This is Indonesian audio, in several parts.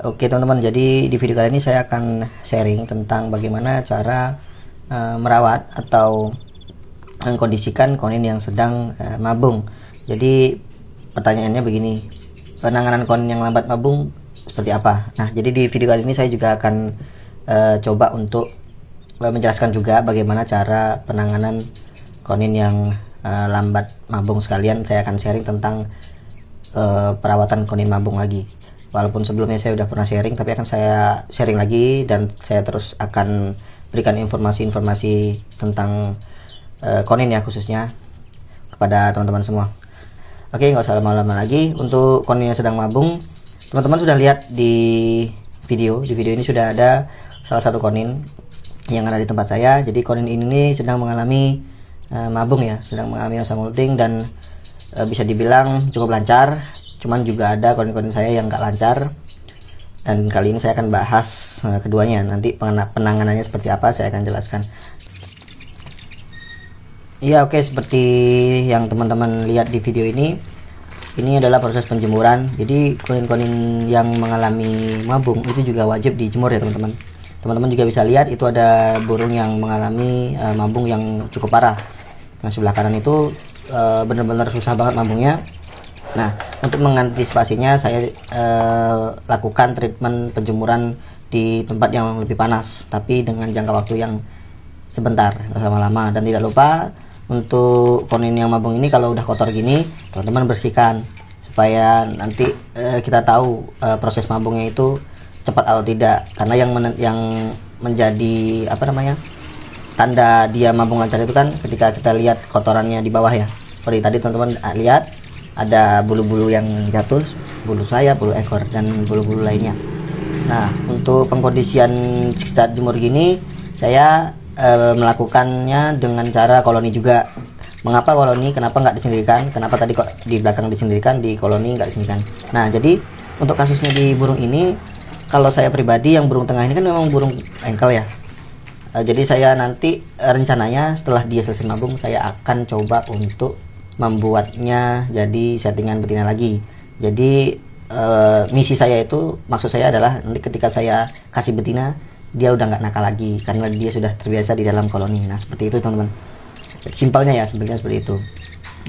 Oke teman-teman, jadi di video kali ini saya akan sharing tentang bagaimana cara merawat atau mengkondisikan konin yang sedang mabung. Jadi pertanyaannya begini, penanganan konin yang lambat mabung seperti apa? Nah, jadi di video kali ini saya juga akan coba untuk menjelaskan juga bagaimana cara penanganan konin yang lambat mabung. Sekalian saya akan sharing tentang perawatan konin mabung lagi. Walaupun sebelumnya saya sudah pernah sharing, tapi akan saya sharing lagi dan saya terus akan berikan informasi-informasi tentang konin ya, khususnya kepada teman-teman semua. Oke, nggak usah lama-lama lagi. Untuk konin yang sedang mabung, teman-teman sudah lihat di video ini sudah ada salah satu konin yang ada di tempat saya. Jadi konin ini sedang mengalami mabung ya, sedang mengalami masa molting dan bisa dibilang cukup lancar. Cuman juga ada konin-konin saya yang nggak lancar, dan kali ini saya akan bahas keduanya. Nanti penanganannya seperti apa saya akan jelaskan. Iya, oke, seperti yang teman-teman lihat di video ini adalah proses penjemuran. Jadi konin-konin yang mengalami mabung itu juga wajib dijemur ya teman-teman. Teman-teman juga bisa lihat itu ada burung yang mengalami mabung yang cukup parah. Yang sebelah kanan itu benar-benar susah banget mabungnya. Nah, untuk mengantisipasinya saya lakukan treatment penjemuran di tempat yang lebih panas, tapi dengan jangka waktu yang sebentar, lama-lama. Dan tidak lupa untuk konin yang mabung ini kalau udah kotor gini, teman-teman bersihkan supaya nanti kita tahu proses mabungnya itu cepat atau tidak. Karena yang menjadi tanda dia mabung lancar itu kan ketika kita lihat kotorannya di bawah ya. Seperti tadi teman-teman lihat ada bulu-bulu yang jatuh, bulu sayap, bulu ekor, dan bulu-bulu lainnya. Nah, untuk pengkondisian saat jemur gini saya melakukannya dengan cara koloni juga. Mengapa koloni? Kenapa nggak disendirikan? Kenapa tadi kok di belakang disendirikan, di koloni nggak disendirikan? Nah, jadi untuk kasusnya di burung ini, kalau saya pribadi yang burung tengah ini kan memang burung engkel ya. Jadi saya nanti rencananya setelah dia selesai mabung, saya akan coba untuk membuatnya jadi settingan betina lagi. Jadi misi saya itu, maksud saya adalah nanti ketika saya kasih betina, dia udah nggak nakal lagi karena dia sudah terbiasa di dalam koloni. Nah, seperti itu teman-teman. Simpelnya ya, sebenarnya seperti itu.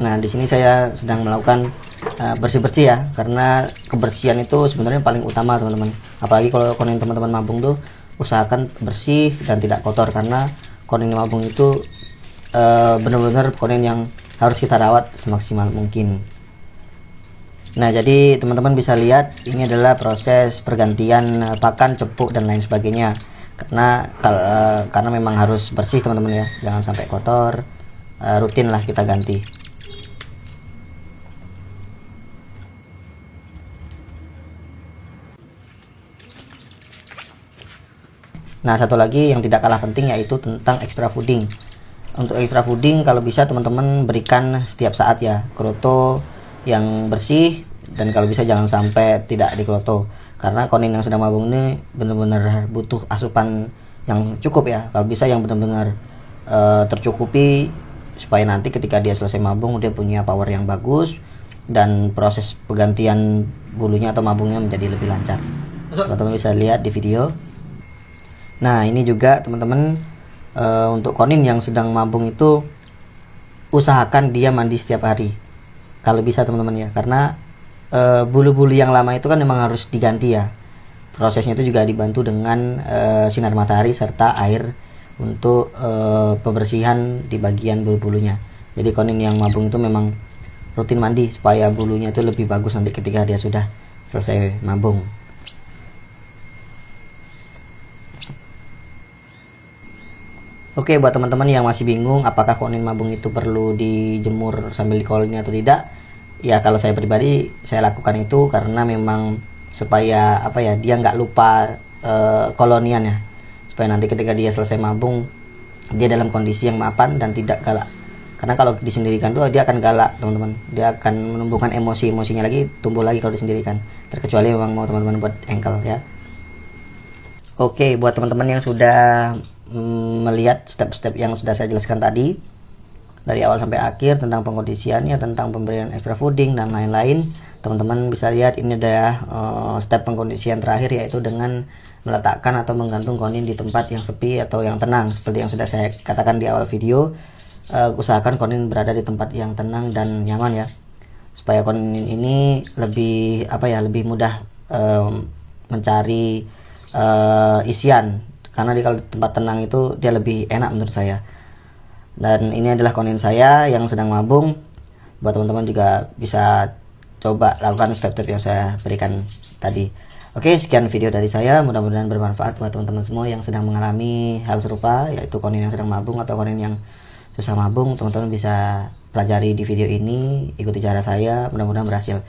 Nah, di sini saya sedang melakukan bersih-bersih ya, karena kebersihan itu sebenarnya paling utama teman-teman. Apalagi kalau konin teman-teman mabung tuh usahakan bersih dan tidak kotor, karena konin mabung itu benar-benar konin yang harus kita rawat semaksimal mungkin. Nah, jadi teman-teman bisa lihat ini adalah proses pergantian pakan, cepuk, dan lain sebagainya. Karena memang harus bersih teman-teman ya, jangan sampai kotor. Rutin lah kita ganti. Nah, satu lagi yang tidak kalah penting yaitu tentang extra fooding. Untuk extra fooding kalau bisa teman-teman berikan setiap saat ya, kroto yang bersih, dan kalau bisa jangan sampai tidak dikroto, karena konin yang sudah mabung ini benar-benar butuh asupan yang cukup ya. Kalau bisa yang benar-benar tercukupi supaya nanti ketika dia selesai mabung dia punya power yang bagus dan proses penggantian bulunya atau mabungnya menjadi lebih lancar. Teman-teman bisa lihat di video. Nah, ini juga teman-teman, untuk konin yang sedang mabung itu usahakan dia mandi setiap hari kalau bisa teman-teman ya, karena bulu-bulu yang lama itu kan memang harus diganti ya. Prosesnya itu juga dibantu dengan sinar matahari serta air untuk pembersihan di bagian bulu-bulunya. Jadi konin yang mabung itu memang rutin mandi supaya bulunya itu lebih bagus nanti ketika dia sudah selesai mabung. Oke, buat teman-teman yang masih bingung apakah konin mabung itu perlu dijemur sambil di koloni atau tidak, ya kalau saya pribadi saya lakukan itu karena memang supaya dia nggak lupa kolonian ya, supaya nanti ketika dia selesai mabung dia dalam kondisi yang mapan dan tidak galak. Karena kalau disendirikan tuh dia akan galak teman-teman, dia akan menumbuhkan emosinya lagi, tumbuh lagi kalau disendirikan, terkecuali memang mau teman-teman buat engkel ya. Oke, buat teman-teman yang sudah melihat step-step yang sudah saya jelaskan tadi, dari awal sampai akhir, tentang pengkondisiannya, tentang pemberian extra fooding dan lain-lain. Teman-teman bisa lihat ini adalah step pengkondisian terakhir, yaitu dengan meletakkan atau menggantung konin di tempat yang sepi atau yang tenang. Seperti yang sudah saya katakan di awal video, usahakan konin berada di tempat yang tenang dan nyaman ya, supaya konin ini lebih lebih mudah mencari isian, karena kalau di tempat tenang itu dia lebih enak menurut saya. Dan ini adalah konin saya yang sedang mabung. Buat teman-teman juga bisa coba lakukan step-step yang saya berikan tadi. Oke, sekian video dari saya, mudah-mudahan bermanfaat buat teman-teman semua yang sedang mengalami hal serupa, yaitu konin yang sedang mabung atau konin yang susah mabung. Teman-teman bisa pelajari di video ini, ikuti cara saya, mudah-mudahan berhasil.